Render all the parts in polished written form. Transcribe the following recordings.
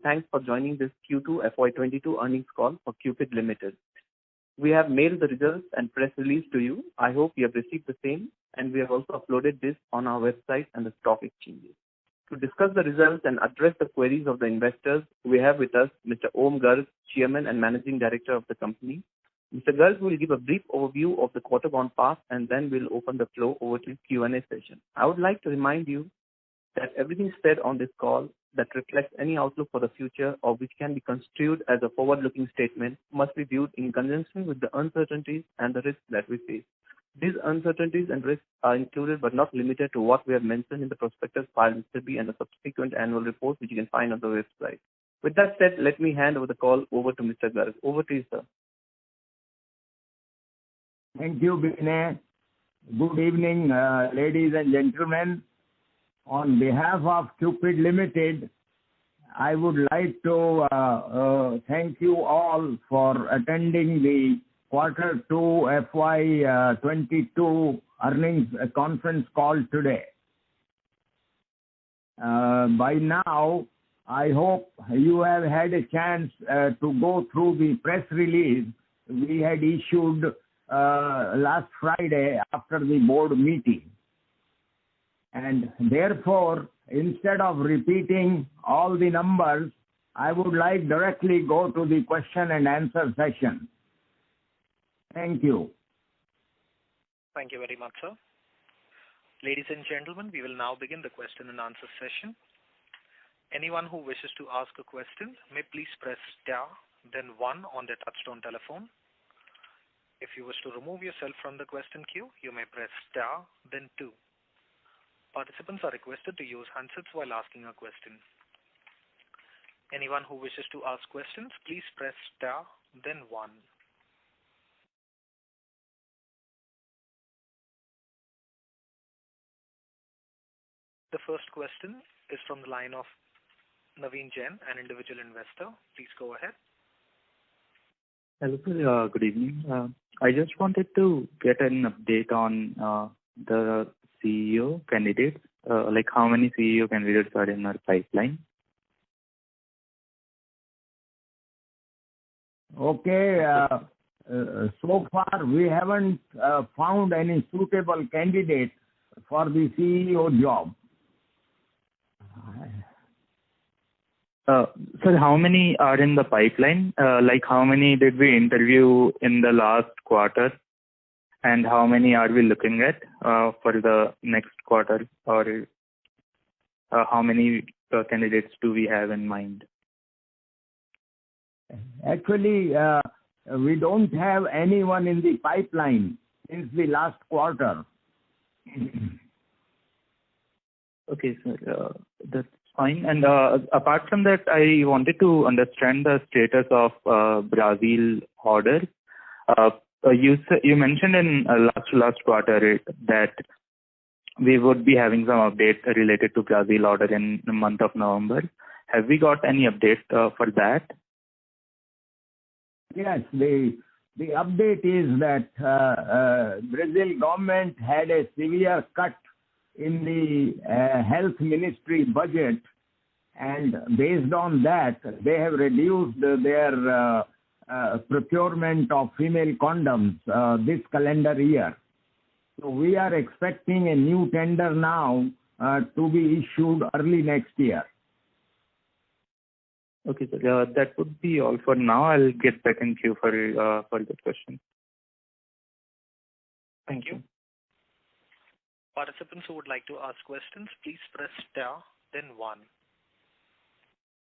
Thanks for joining this Q2 FY22 earnings call for Cupid Limited. We have mailed the results and press release to you. I hope you have received the same, and we have also uploaded this on our website and the stock exchanges. To discuss the results and address the queries of the investors, we have with us Mr. Om Garg, Chairman and Managing Director of the company. Mr. Garg will give a brief overview of the quarter gone past, and then we'll open the floor over to Q&A session. I would like to remind you that everything said on this call that reflects any outlook for the future or which can be construed as a forward-looking statement must be viewed in conjunction with the uncertainties and the risks that we face. These uncertainties and risks are included but not limited to what we have mentioned in the prospectus filed with SEBI and the subsequent annual report which you can find on the website. With that said, let me hand over the call over to Mr. Garg. Over to you, sir. Thank you, Binay. Good evening, ladies and gentlemen. On behalf of Cupid Limited, I would like to thank you all for attending the Quarter 2 FY22 earnings conference call today. By now, I hope you have had a chance to go through the press release we had issued last Friday after the board meeting. And therefore, instead of repeating all the numbers, I would like directly go to the question and answer session. Thank you. Thank you very much, sir. Ladies and gentlemen, we will now begin the question and answer session. Anyone who wishes to ask a question may please press star, then 1 on their touchtone telephone. If you wish to remove yourself from the question queue, you may press star, then 2. Participants are requested to use handsets while asking a question. Anyone who wishes to ask questions, please press star, then 1. The first question is from the line of Naveen Jain, an individual investor. Please go ahead. Hello, sir. Good evening. I just wanted to get an update on the CEO candidates, like how many CEO candidates are in our pipeline? Okay. So far, we haven't found any suitable candidate for the CEO job. Sir, how many are in the pipeline? Like how many did we interview in the last quarter? And how many are we looking at for the next quarter? Or how many candidates do we have in mind? Actually, we don't have anyone in the pipeline since the last quarter. Okay, sir. That's fine. And apart from that, I wanted to understand the status of Brazil order. You mentioned in last quarter that we would be having some update related to Brazil order in the month of November. Have we got any update for that? Yes, the update is that Brazil government had a severe cut in the health ministry budget, and based on that, they have reduced their procurement of female condoms this calendar year. So we are expecting a new tender now to be issued early next year. Okay, sir. That would be all for now. I'll get back in queue for the question. Thank you. Participants who would like to ask questions, please press star, then 1.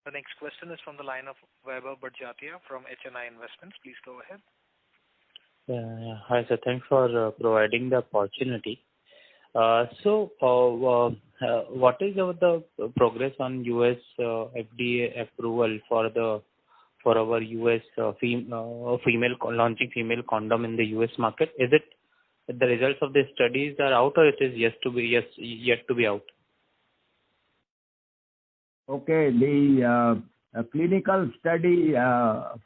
The next question is from the line of Vaibhav Badjatya from HNI Investments. Please go ahead. Hi, sir. Thanks for providing the opportunity. So, what is the progress on US FDA approval for our US launching female condom in the US market? Is it the results of the studies are out, or it is yet to be out? Okay, the clinical study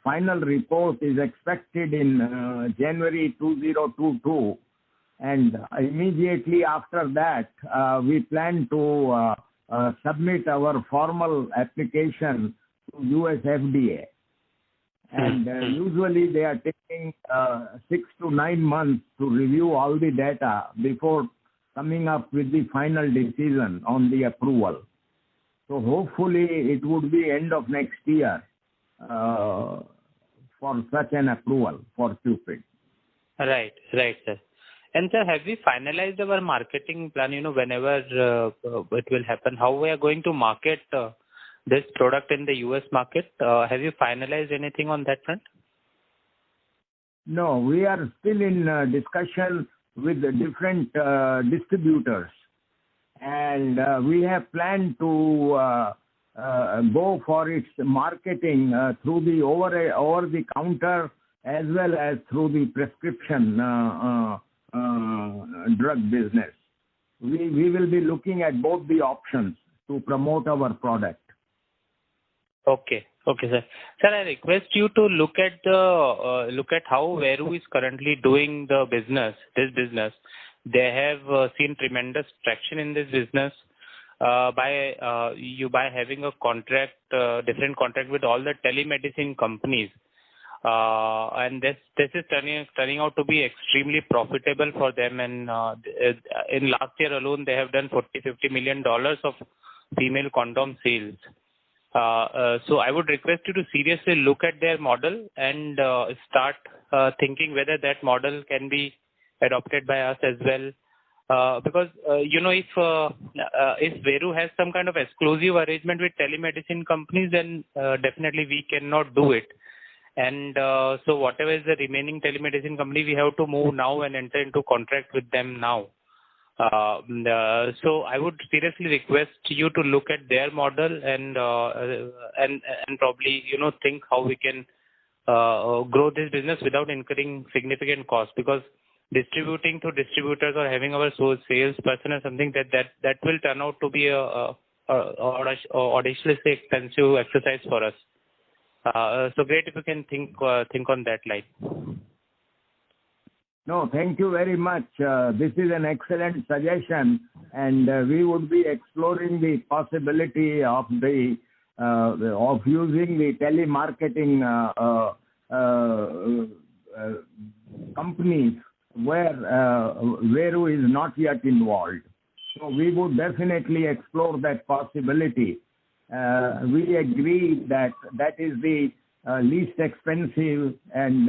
final report is expected in January 2022, and immediately after that we plan to submit our formal application to US FDA. And usually they are taking 6 to 9 months to review all the data before coming up with the final decision on the approval. So hopefully it would be end of next year for such an approval for Cupid. Right, sir. And sir, have we finalized our marketing plan? Whenever it will happen, how we are going to market this product in the US market? Have you finalized anything on that front? No, we are still in discussion with the different distributors, and we have planned to go for its marketing through the over the counter as well as through the prescription drug business. We will be looking at both the options to promote our product. Okay, sir. Sir, I request you to look at how Veru is currently doing this business. They have seen tremendous traction in this business by having a different contract with all the telemedicine companies, and this is turning out to be extremely profitable for them. And in last year alone, they have done $40-50 million of female condom sales. So I would request you to seriously look at their model and start thinking whether that model can be adopted by us as well. Because if Veru has some kind of exclusive arrangement with telemedicine companies, then definitely we cannot do it. And so whatever is the remaining telemedicine company, we have to move now and enter into contract with them now. So I would seriously request you to look at their model and probably think how we can grow this business without incurring significant cost, because distributing to distributors or having our sales person or something that will turn out to be a audaciously expensive exercise for us. So great if you can think on that line. No, thank you very much. This is an excellent suggestion, and we would be exploring the possibility of using the telemarketing companies where Veru is not yet involved. So we would definitely explore that possibility. We agree that is the least expensive and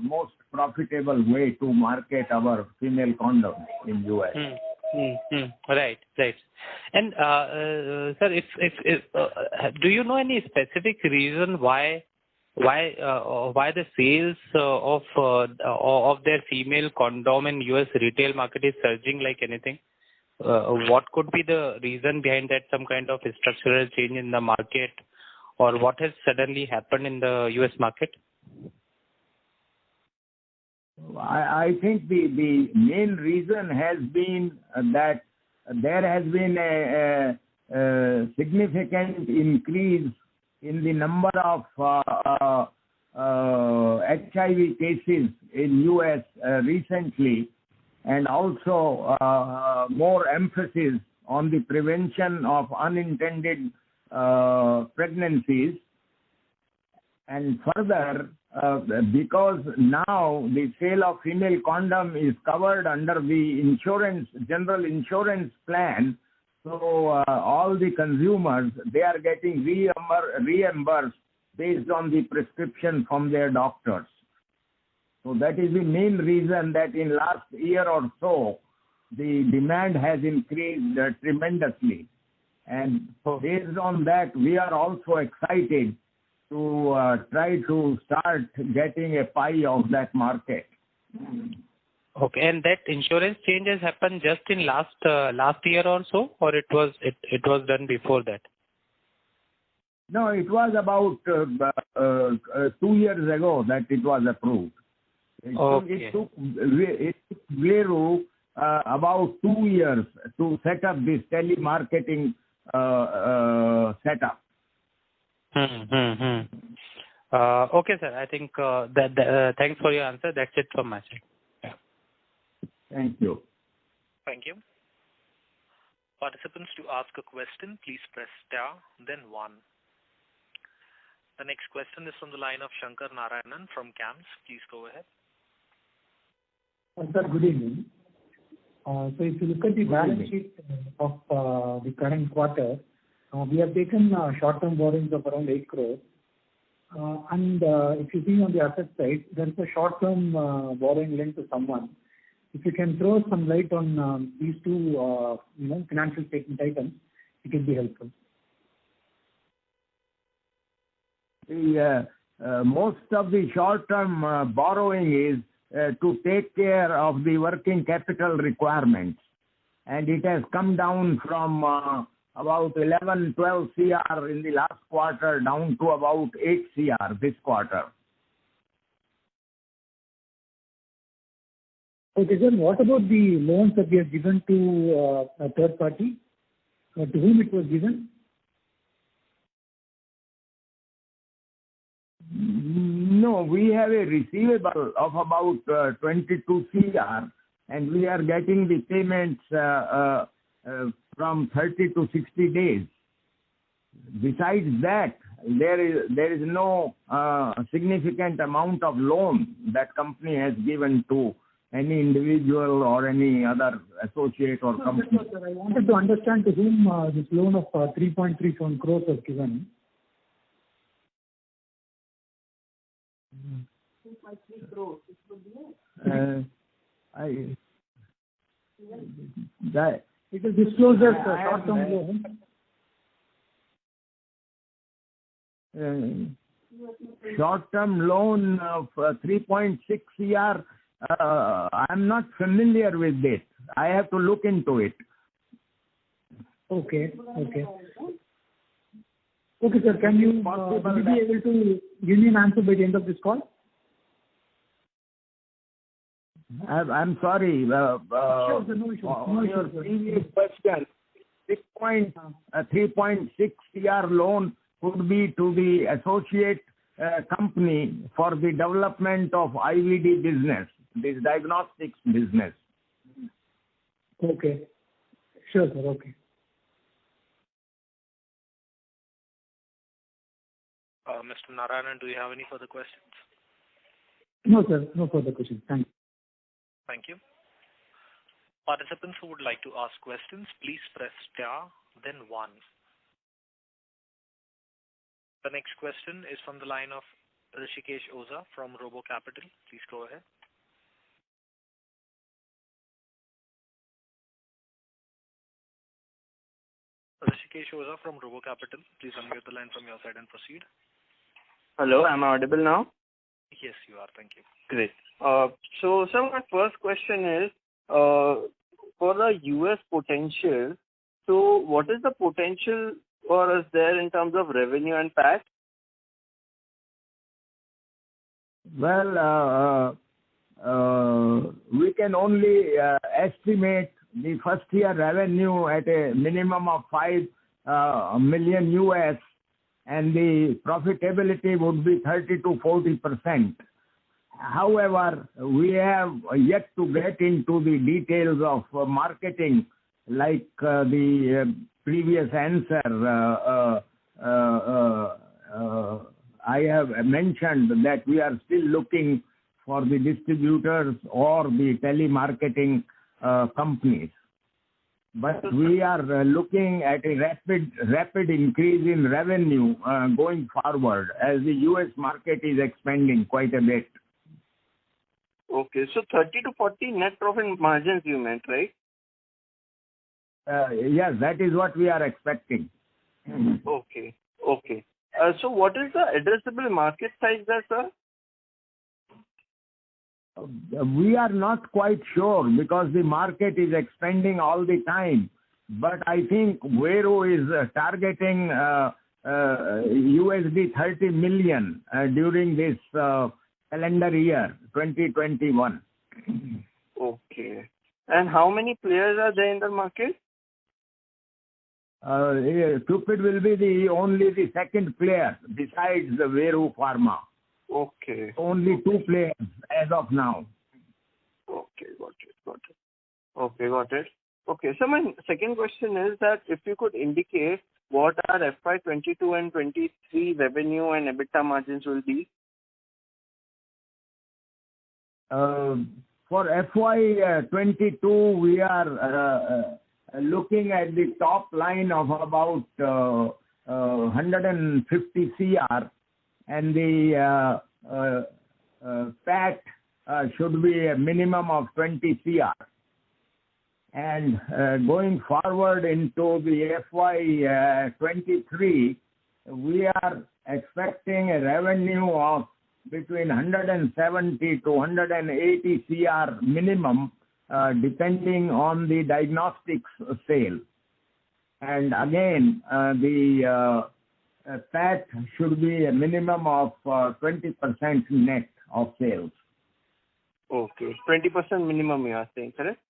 most profitable way to market our female condoms in US. Right. And sir, if do you know any specific reason why the sales of their female condom in US retail market is surging like anything? What could be the reason behind that? Some kind of structural change in the market, or what has suddenly happened in the US market? I think the main reason has been that there has been a significant increase in the number of HIV cases in US recently, and also more emphasis on the prevention of unintended pregnancies. And further, because now the sale of female condom is covered under the general insurance plan, so all the consumers, they are getting reimbursed based on the prescription from their doctors. So that is the main reason that in last year or so, the demand has increased tremendously. And based on that, we are also excited to try to start getting a pie of that market. Okay, and that insurance change has happened just in last year or so, or it was done before that? No, it was about 2 years ago that it was approved. It took Veru about 2 years to set up this telemarketing setup. Okay, sir. I think thanks for your answer. That's it from my side. Yeah. Thank you. Thank you. Participants, to ask a question, please press star, then 1. The next question is from the line of Shankar Narayanan from CAMS. Please go ahead. Sir, good evening. So if you look at the balance sheet of the current quarter, we have taken short-term borrowings of around 8 crores. And if you see on the asset side, there is a short-term borrowing linked to someone. If you can throw some light on these two, financial statement items, it will be helpful. Most of the short-term borrowing is to take care of the working capital requirements. And it has come down from about 11, 12 CR in the last quarter down to about 8 CR this quarter. Okay, sir. What about the loans that we have given to a third party? To whom it was given? No, we have a receivable of about 22 CR, and we are getting the payments from 30 to 60 days. Besides that, there is no significant amount of loan that company has given to any individual or any other associate or company. No, sir, I wanted to understand to whom this loan of 3.37 crores was given. 2.3 crores. It is disclosed as short-term loan. Short-term loan of 3.6 CR. I'm not familiar with it. I have to look into it. Okay, sir. Can you will you be able to give me an answer by the end of this call? I'm sorry. Sure, sir, no issues. On your previous question, 3.6 CR loan would be to the associate company for the development of IVD business, this diagnostics business. Okay. Sure, sir. Okay. Mr. Narayanan, do you have any further questions? No, sir. No further questions. Thank you. Thank you. Participants who would like to ask questions, please press star, then 1. The next question is from the line of Rishikesh Oza from Robo Capital. Please go ahead. Rishikesh Oza from Robo Capital. Please unmute the line from your side and proceed. Hello, am I audible now? Yes, you are. Thank you. Great. So, sir, my first question is, for the US potential, so what is the potential for us there in terms of revenue and PAT? Well, we can only estimate the first year revenue at a minimum of $5 million US, and the profitability would be 30 to 40%. However, we have yet to get into the details of marketing, like the previous answer. I have mentioned that we are still looking for the distributors or the telemarketing companies. But we are looking at a rapid increase in revenue going forward as the US market is expanding quite a bit. Okay, so 30 to 40 net profit margins you meant, right? Yes, that is what we are expecting. Okay. So what is the addressable market size there, sir? We are not quite sure because the market is expanding all the time. But I think Vero is targeting USD 30 million during this calendar year 2021. Okay. And how many players are there in the market? Cupid will be only the second player besides the Vero Pharma. Okay. Only 2 players as of now. Okay, got it. Okay, so my second question is that if you could indicate what our FY22 and 23 revenue and EBITDA margins will be? For FY22, we are looking at the top line of about 150 CR, and the PAT should be a minimum of 20 CR. And going forward into the FY23, we are expecting a revenue of between 170 to 180 CR minimum, depending on the diagnostics sale. And again, the PAT should be a minimum of 20% net of sales. Okay, 20% minimum you are saying, correct?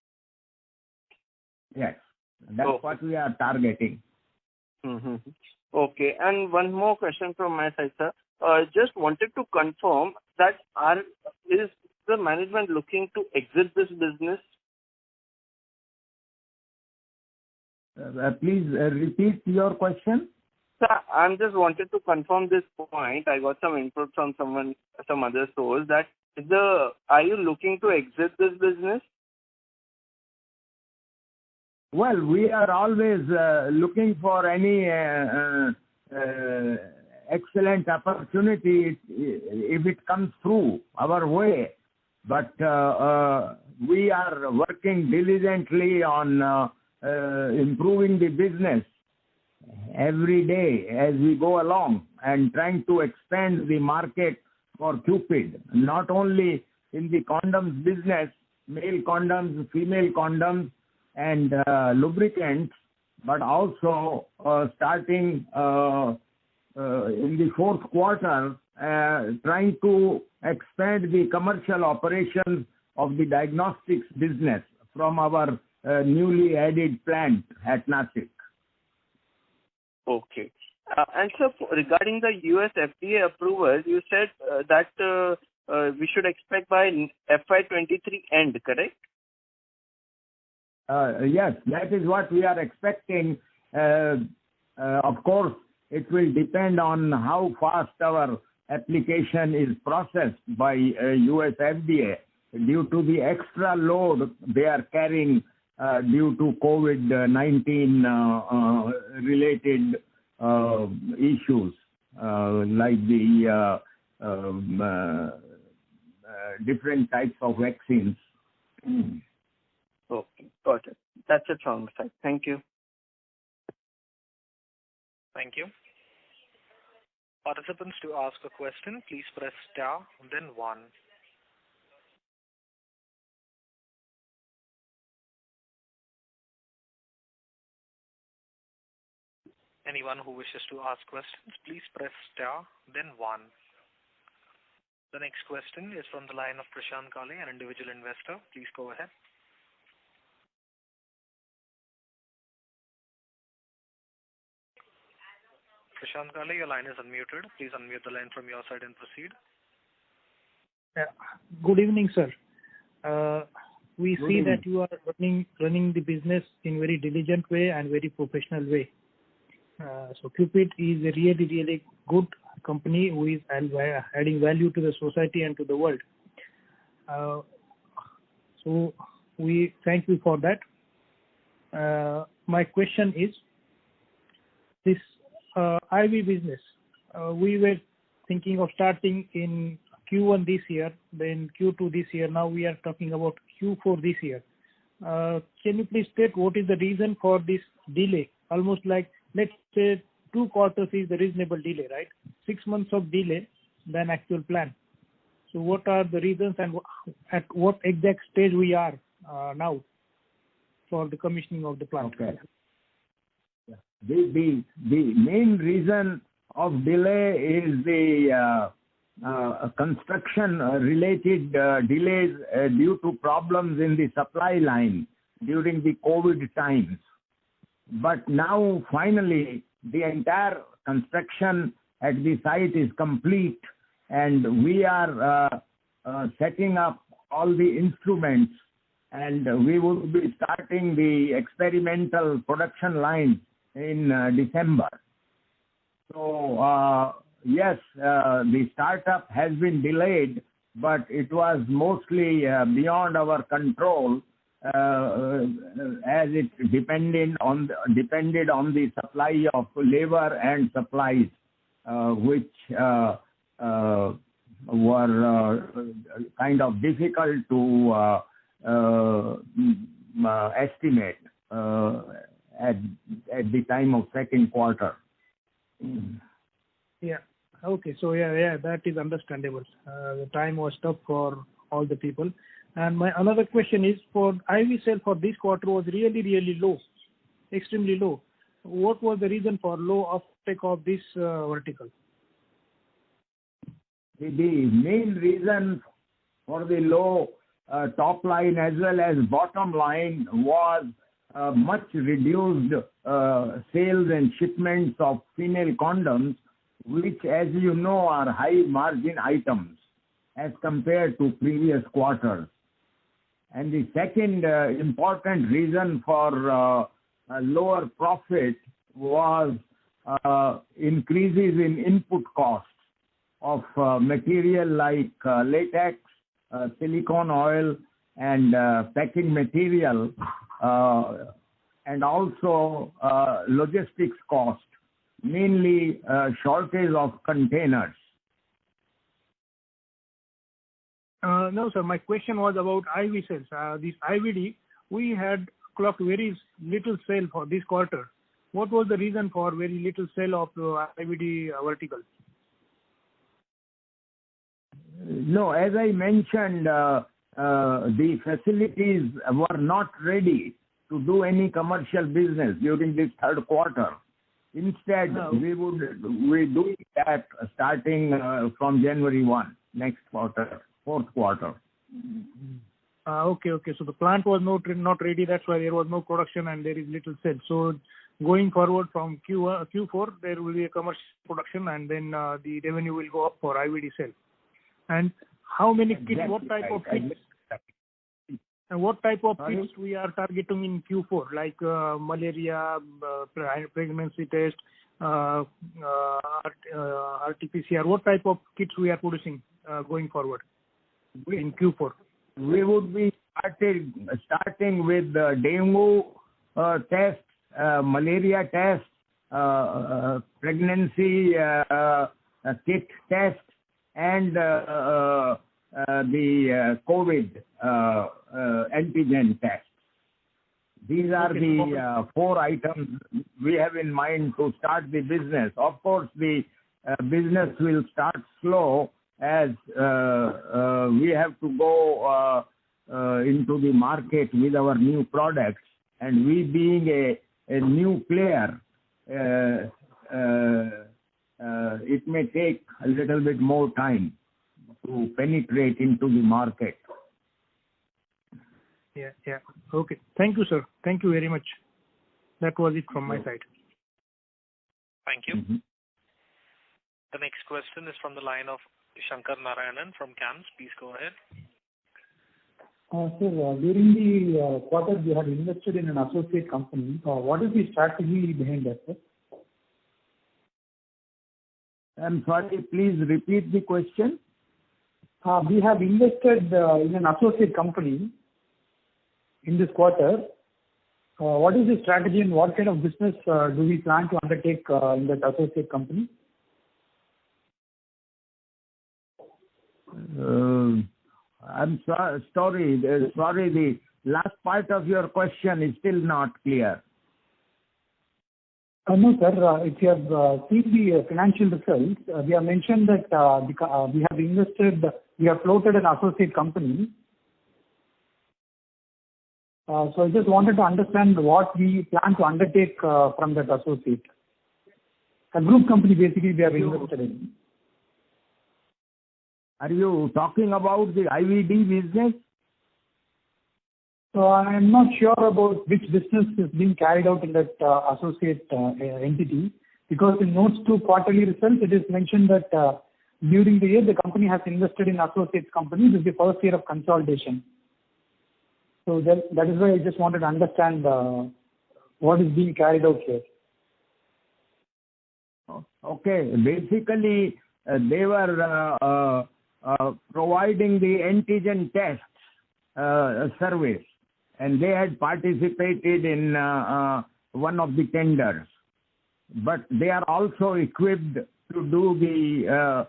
Yes, that's what we are targeting. Mm-hmm. Okay, and one more question from my side, sir. Just wanted to confirm that is the management looking to exit this business? Please repeat your question. Sir, I'm just wanted to confirm this point. I got some input from some other source that are you looking to exit this business? Well, we are always looking for any excellent opportunity if it comes through our way. But we are working diligently on improving the business every day as we go along and trying to expand the market for Cupid, not only in the condoms business, male condoms, female condoms, and lubricants, but also starting in the fourth quarter, trying to expand the commercial operations of the diagnostics business from our newly added plant at Nashik. Okay. And so regarding the US FDA approval, you said that we should expect by FY23 end, correct? Yes, that is what we are expecting. Of course, it will depend on how fast our application is processed by US FDA due to the extra load they are carrying due to COVID-19 related issues like the different types of vaccines. Okay, got it. That's it from my side. Thank you. Thank you. Participants, to ask a question, please press star, then 1. Anyone who wishes to ask questions, please press star, then 1. The next question is from the line of Prashant Kale, an individual investor. Please go ahead. Prashant Kale, your line is unmuted. Please unmute the line from your side and proceed. Good evening, sir. We Good see evening. that you are running the business in very diligent way and very professional way. So Cupid is a really, really good company who is adding value to the society and to the world. So we thank you for that. My question is, this IV business, we were thinking of starting in Q1 this year, then Q2 this year. Now we are talking about Q4 this year. Can you please state what is the reason for this delay? Almost like, let's say, 2 quarters is the reasonable delay, right? 6 months of delay than actual plan. So what are the reasons and at what exact stage we are now for the commissioning of the plant? Okay. The main reason of delay is the construction related delays due to problems in the supply line during the COVID times. But now finally the entire construction at the site is complete and we are setting up all the instruments, and we will be starting the experimental production lines in December. So, yes, the startup has been delayed, but it was mostly beyond our control as it depended on the supply of labor and supplies, which were kind of difficult to estimate at the time of second quarter. Yeah. Okay. So yeah, that is understandable. The time was tough for all the people. And my another question is for IV sale for this quarter was really low, extremely low. What was the reason for low uptake of this vertical? The main reason for the low top line as well as bottom line was much reduced sales and shipments of female condoms, which, as you know, are high margin items as compared to previous quarters. And the second important reason for lower profit was increases in input costs of material like latex, silicone oil, and packing material, and also logistics cost, mainly shortage of containers. No, sir. My question was about IV sales. This IVD, we had clocked very little sale for this quarter. What was the reason for very little sale of IVD vertical? No, as I mentioned, the facilities were not ready to do any commercial business during this third quarter. Instead, we do that starting from January 1, next quarter, fourth quarter. Okay. So the plant was not ready. That's why there was no production and there is little sale. So going forward from Q4, there will be a commercial production and then the revenue will go up for IVD sale. And how many kits? Exactly. What type of kits? And what type of kits we are targeting in Q4, like malaria, pregnancy test, RT-PCR? What type of kits we are producing going forward in Q4? We would be starting with the dengue test, malaria test, pregnancy kit test, and the COVID antigen test. These are the 4 items we have in mind to start the business. Of course, the business will start slow as we have to go into the market with our new products. And we being a new player, it may take a little bit more time to penetrate into the market. Yeah. Okay. Thank you, sir. Thank you very much. That was it from my side. Thank you. Mm-hmm. The next question is from the line of Shankar Narayanan from CAMS. Please go ahead. Sir, during the quarter, we have invested in an associate company. What is the strategy behind that, sir? I'm sorry, please repeat the question. We have invested in an associate company in this quarter. What is the strategy and what kind of business do we plan to undertake in that associate company? I'm sorry. The last part of your question is still not clear. No, sir. If you have seen the financial results, we have mentioned that we have floated an associate company. So I just wanted to understand what we plan to undertake from that associate. A group company basically we have invested in. Are you talking about the IVD business? So I am not sure about which business is being carried out in that associate entity, because in notes to quarterly results, it is mentioned that during the year the company has invested in associates companies. This is the first year of consolidation. So that is why I just wanted to understand what is being carried out here. Okay, basically they were providing the antigen test service, and they had participated in one of the tenders. But they are also equipped to do the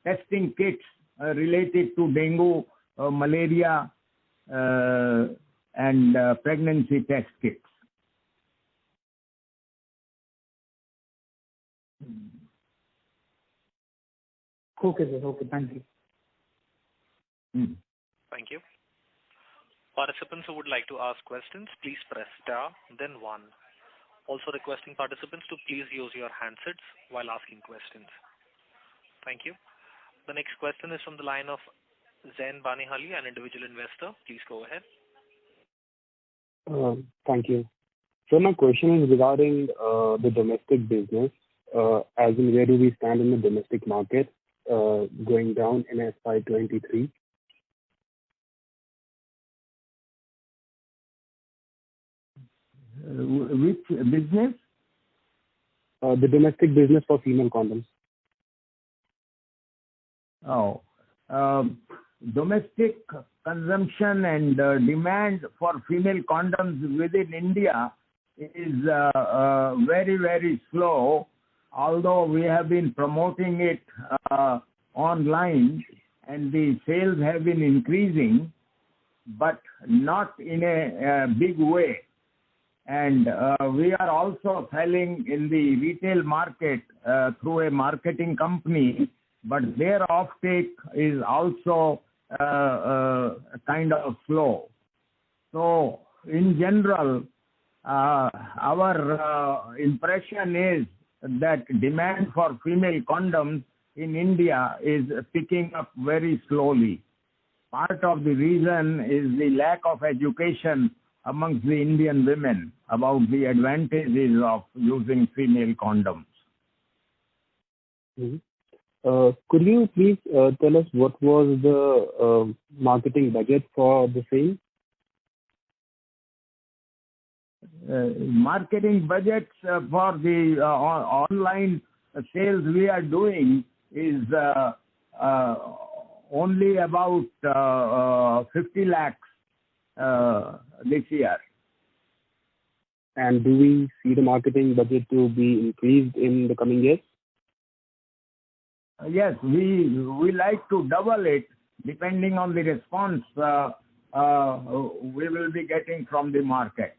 testing kits related to dengue, malaria, and pregnancy test kits. Okay, sir. Okay, thank you. Thank you. Participants who would like to ask questions, please press star, then 1. Also requesting participants to please use your handsets while asking questions. Thank you. The next question is from the line of Zain Banihali, an individual investor. Please go ahead. Thank you. So my question is regarding the domestic business, as in where do we stand in the domestic market going down in FY23? Which business? The domestic business for female condoms. Domestic consumption and demand for female condoms within India is very, very slow, although we have been promoting it online and the sales have been increasing, but not in a big way. And we are also selling in the retail market through a marketing company, but their offtake is also kind of slow. So in general, our impression is that demand for female condoms in India is picking up very slowly. Part of the reason is the lack of education amongst the Indian women about the advantages of using female condoms. Mm-hmm. Could you please tell us what was the marketing budget for the same? Marketing budgets for the online sales we are doing is only about 50 lakhs this year. And do we see the marketing budget to be increased in the coming years? Yes, we like to double it depending on the response we will be getting from the market.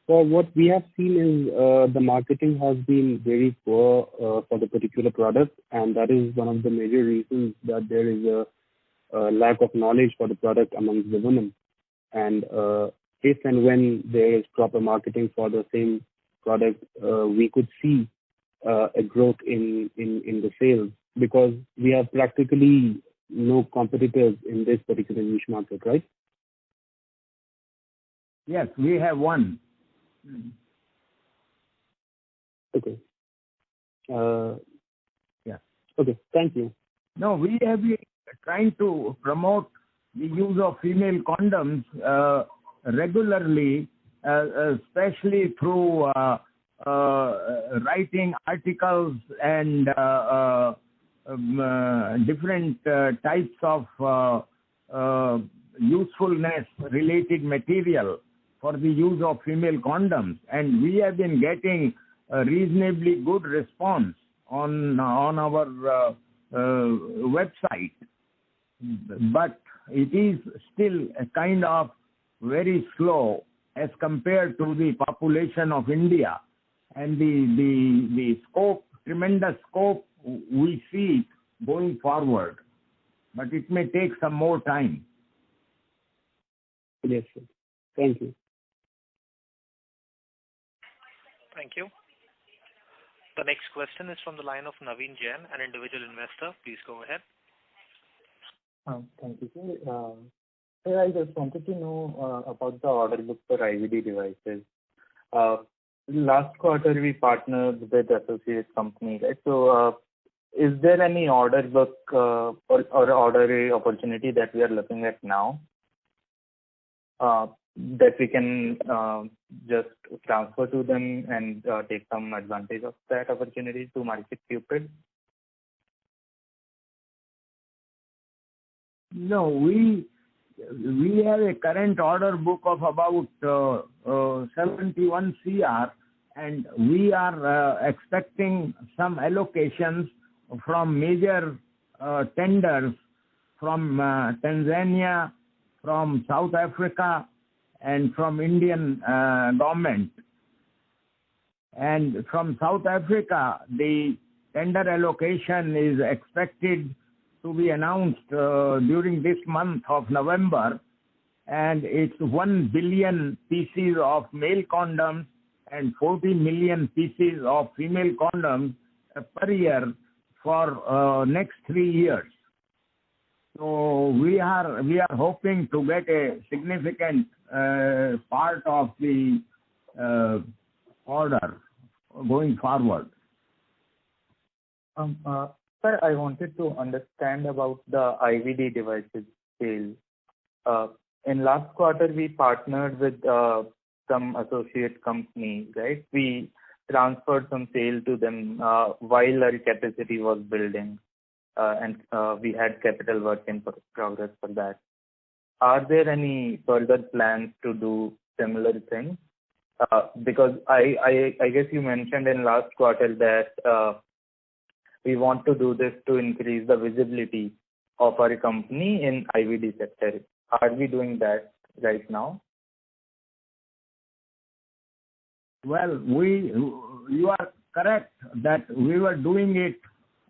So what we have seen is the marketing has been very poor for the particular product, and that is one of the major reasons that there is a lack of knowledge for the product amongst the women. And if and when there is proper marketing for the same product, we could see a growth in the sales, because we have practically no competitors in this particular niche market, right? Yes, we have one. Okay. Yeah. Okay, thank you. No, we have been trying to promote the use of female condoms regularly, especially through writing articles and different types of usefulness related material for the use of female condoms, and we have been getting a reasonably good response on our website, but it is still a kind of very slow as compared to the population of India, and the scope, tremendous scope we see going forward, but it may take some more time. Yes, sir. Thank you. Thank you. The next question is from the line of Naveen Jain, an individual investor. Please go ahead. Thank you, sir. Sir, I just wanted to know about the order book for IVD devices. Last quarter, we partnered with associate company, right? So, is there any order book or order opportunity that we are looking at now? that we can just transfer to them and take some advantage of that opportunity to market Cupid? No, we have a current order book of about 71 CR, and we are expecting some allocations from major tenders from Tanzania, from South Africa, and from Indian government. And from South Africa, the tender allocation is expected to be announced during this month of November, and it's 1 billion pieces of male condoms and 40 million pieces of female condoms per year for next 3 years. So we are hoping to get a significant part of the order going forward. Sir, I wanted to understand about the IVD devices sale. In last quarter, we partnered with some associate companies, right? We transferred some sale to them while our capacity was building, and we had capital work in progress for that. Are there any further plans to do similar things? Because I guess you mentioned in last quarter that we want to do this to increase the visibility of our company in IVD sector. Are we doing that right now? Well, you are correct that we were doing it,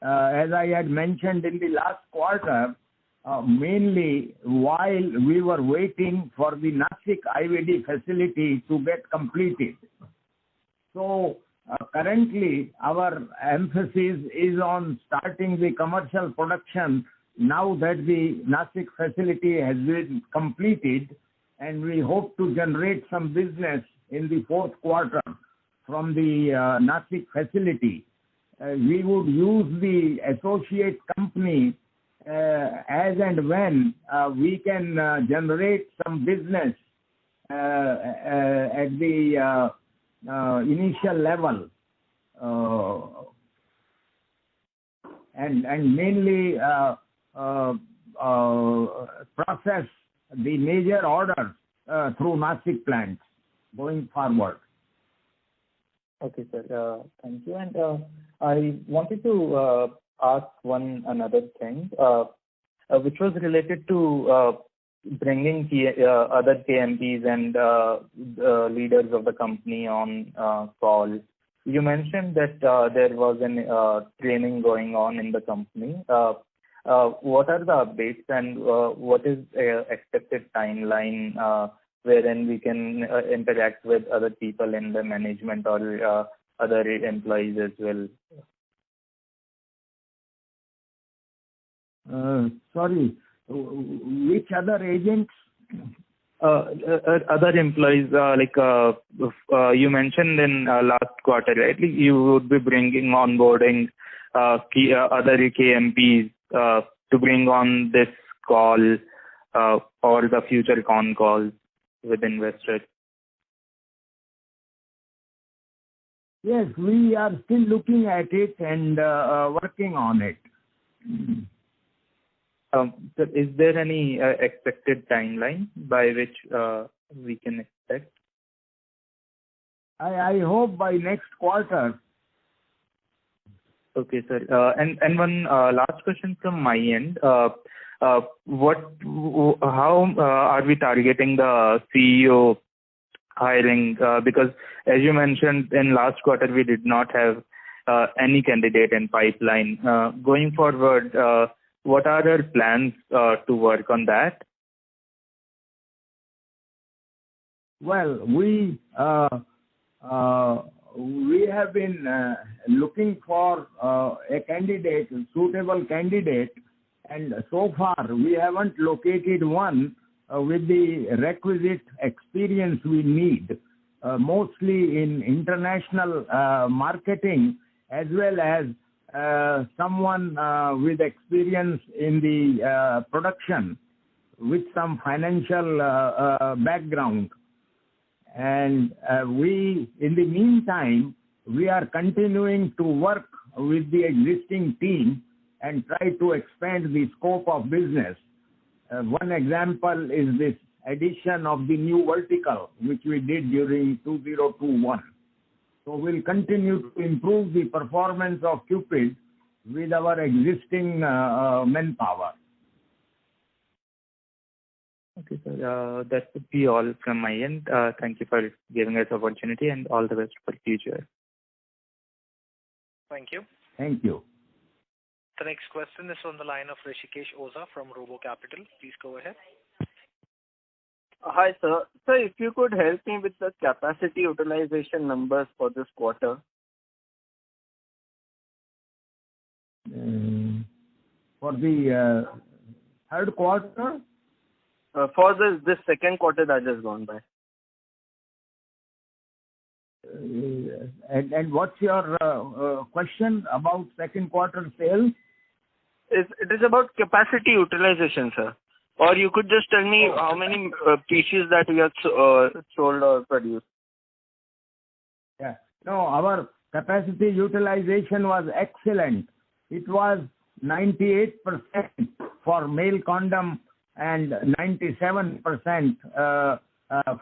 as I had mentioned in the last quarter, mainly while we were waiting for the Nashik IVD facility to get completed. So currently our emphasis is on starting the commercial production now that the Nashik facility has been completed, and we hope to generate some business in the fourth quarter from the Nashik facility. We would use the associate company as and when we can generate some business at the initial level, and mainly process the major orders through Nashik plants going forward. Okay, sir. Thank you. And I wanted to ask another thing, which was related to bringing other KMPs and leaders of the company on call. You mentioned that there was a training going on in the company. What are the updates, and what is expected timeline wherein we can interact with other people in the management or other employees as well? Sorry, which other agents? Other employees, like you mentioned in last quarter, right? You would be bringing onboarding other KMPs to bring on this call or the future con calls with investors. Yes, we are still looking at it and working on it. So is there any expected timeline by which we can expect? I hope by next quarter. Okay, sir. And one last question from my end. How are we targeting the CEO hiring? Because as you mentioned, in last quarter we did not have any candidate in pipeline. Going forward, what are our plans to work on that? Well, we have been looking for a candidate, a suitable candidate, and so far we haven't located one with the requisite experience we need, mostly in international marketing, as well as someone with experience in the production with some financial background. And in the meantime, we are continuing to work with the existing team and try to expand the scope of business. One example is this addition of the new vertical, which we did during 2021. So we'll continue to improve the performance of Cupid with our existing manpower. Okay, sir. That would be all from my end. Thank you for giving us the opportunity and all the best for the future. Thank you. Thank you. The next question is on the line of Rishikesh Oza from Robo Capital. Please go ahead. Hi, sir. Sir, if you could help me with the capacity utilization numbers for this quarter. For the third quarter? For this second quarter that has gone by. And what's your question about second quarter sales? It is about capacity utilization, sir. Or you could just tell me how many pieces that we have sold or produced. Yeah. No, our capacity utilization was excellent. It was 98% for male condom and 97%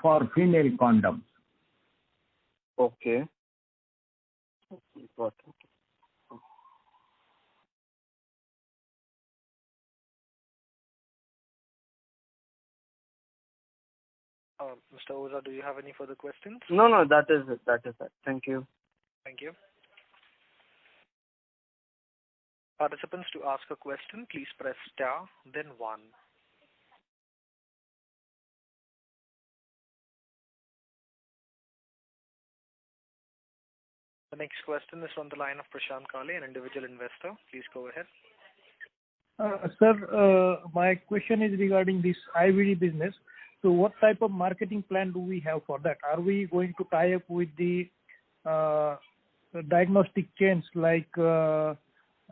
for female condoms. Okay. Got it. Mr. Oza, do you have any further questions? No, that is it. Thank you. Thank you. Participants, to ask a question, please press star, then 1. The next question is from the line of Prashant Kale, an individual investor. Please go ahead. Sir, my question is regarding this IVD business. So what type of marketing plan do we have for that? Are we going to tie up with the diagnostic chains like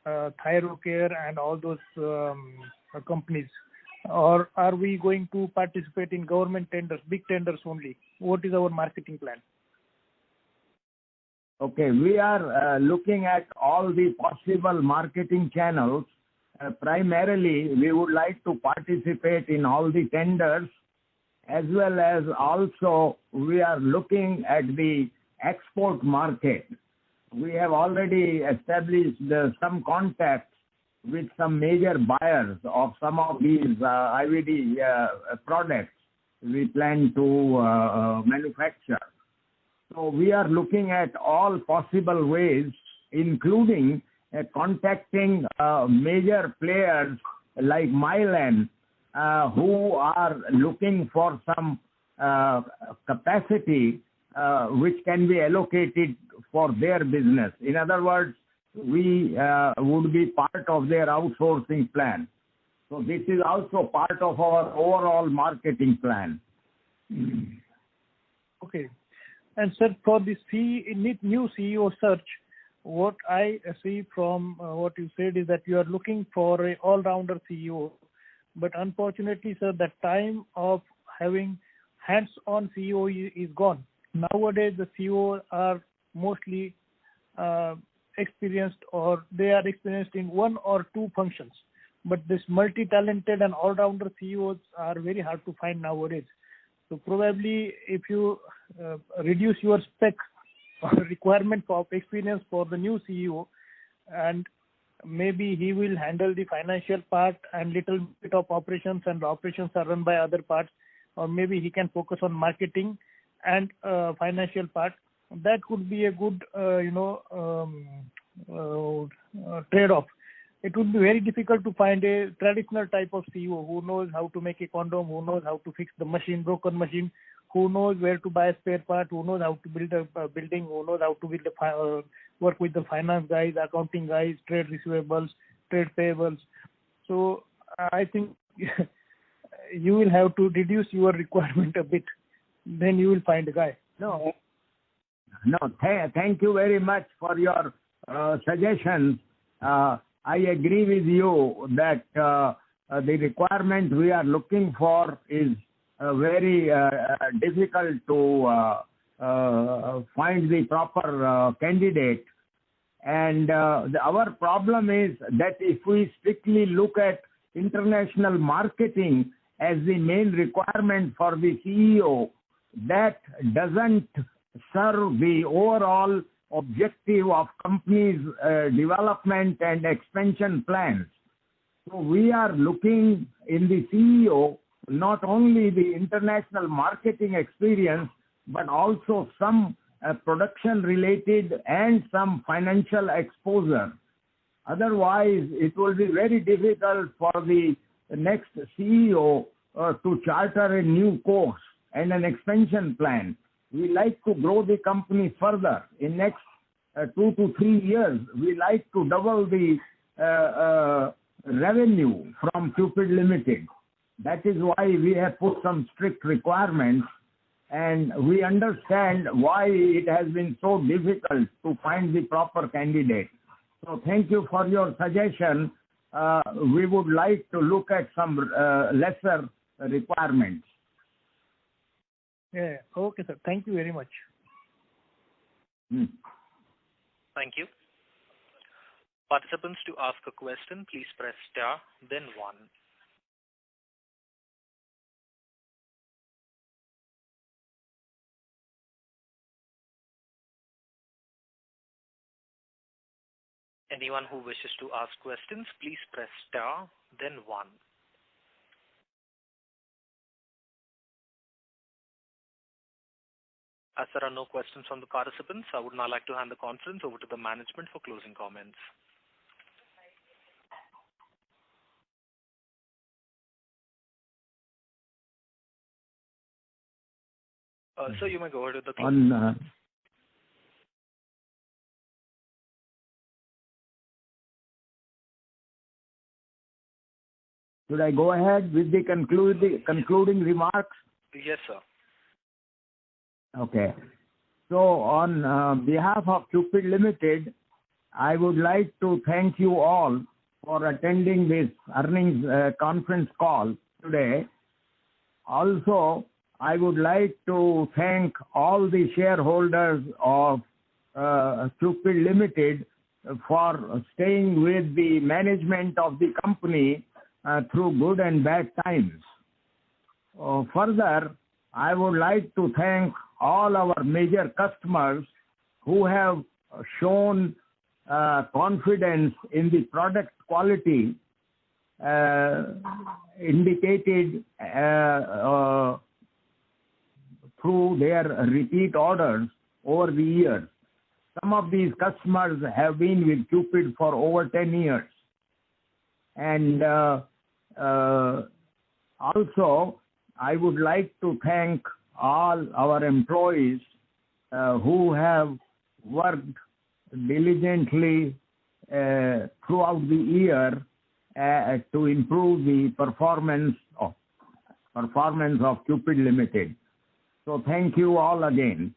Thyrocare and all those companies? Or are we going to participate in government tenders, big tenders only? What is our marketing plan? Okay, we are looking at all the possible marketing channels. Primarily, we would like to participate in all the tenders, as well as also we are looking at the export market. We have already established some contacts with some major buyers of some of these IVD products we plan to manufacture. So we are looking at all possible ways, including contacting major players like Mylan, who are looking for some capacity which can be allocated for their business. In other words, we would be part of their outsourcing plan. So this is also part of our overall marketing plan. Okay. And sir, for this new CEO search, what I see from what you said is that you are looking for an all-rounder CEO. But unfortunately, sir, the time of having hands-on CEO is gone. Nowadays, the CEOs are mostly experienced, or they are experienced in one or two functions. But this multi-talented and all-rounder CEOs are very hard to find nowadays. So probably if you reduce your spec or requirement of experience for the new CEO, and maybe he will handle the financial part and little bit of operations, and the operations are run by other parts, or maybe he can focus on marketing and financial part. That could be a good, trade-off. It would be very difficult to find a traditional type of CEO who knows how to make a condom, who knows how to fix the broken machine, who knows where to buy a spare part, who knows how to build a building, who knows how to build work with the finance guys, accounting guys, trade receivables, trade payables. So I think you will have to reduce your requirement a bit. Then you will find a guy. No, thank you very much for your suggestions. I agree with you that the requirement we are looking for is very difficult to find the proper candidate. And our problem is that if we strictly look at international marketing as the main requirement for the CEO, that doesn't serve the overall objective of companies' development and expansion plans. So we are looking in the CEO not only the international marketing experience, but also some production related and some financial exposure. Otherwise, it will be very difficult for the next CEO to charter a new course and an expansion plan. We like to grow the company further. In next 2 to 3 years, we like to double the revenue from Cupid Limited. That is why we have put some strict requirements, and we understand why it has been so difficult to find the proper candidate. So thank you for your suggestion. We would like to look at some lesser requirements. Yeah. Okay, sir. Thank you very much. Thank you. Participants, to ask a question, please press star, then 1. Anyone who wishes to ask questions, please press star, then 1. As there are no questions from the participants, I would now like to hand the conference over to the management for closing comments. So you may go ahead with the closing. Should I go ahead with the concluding remarks? Yes, sir. Okay. So on behalf of Cupid Limited, I would like to thank you all for attending this earnings conference call today. Also, I would like to thank all the shareholders of Cupid Limited for staying with the management of the company through good and bad times. Further, I would like to thank all our major customers who have shown confidence in the product quality indicated through their repeat orders over the years. Some of these customers have been with Cupid for over 10 years. And also, I would like to thank all our employees who have worked diligently throughout the year to improve the performance of Cupid Limited. So thank you all again.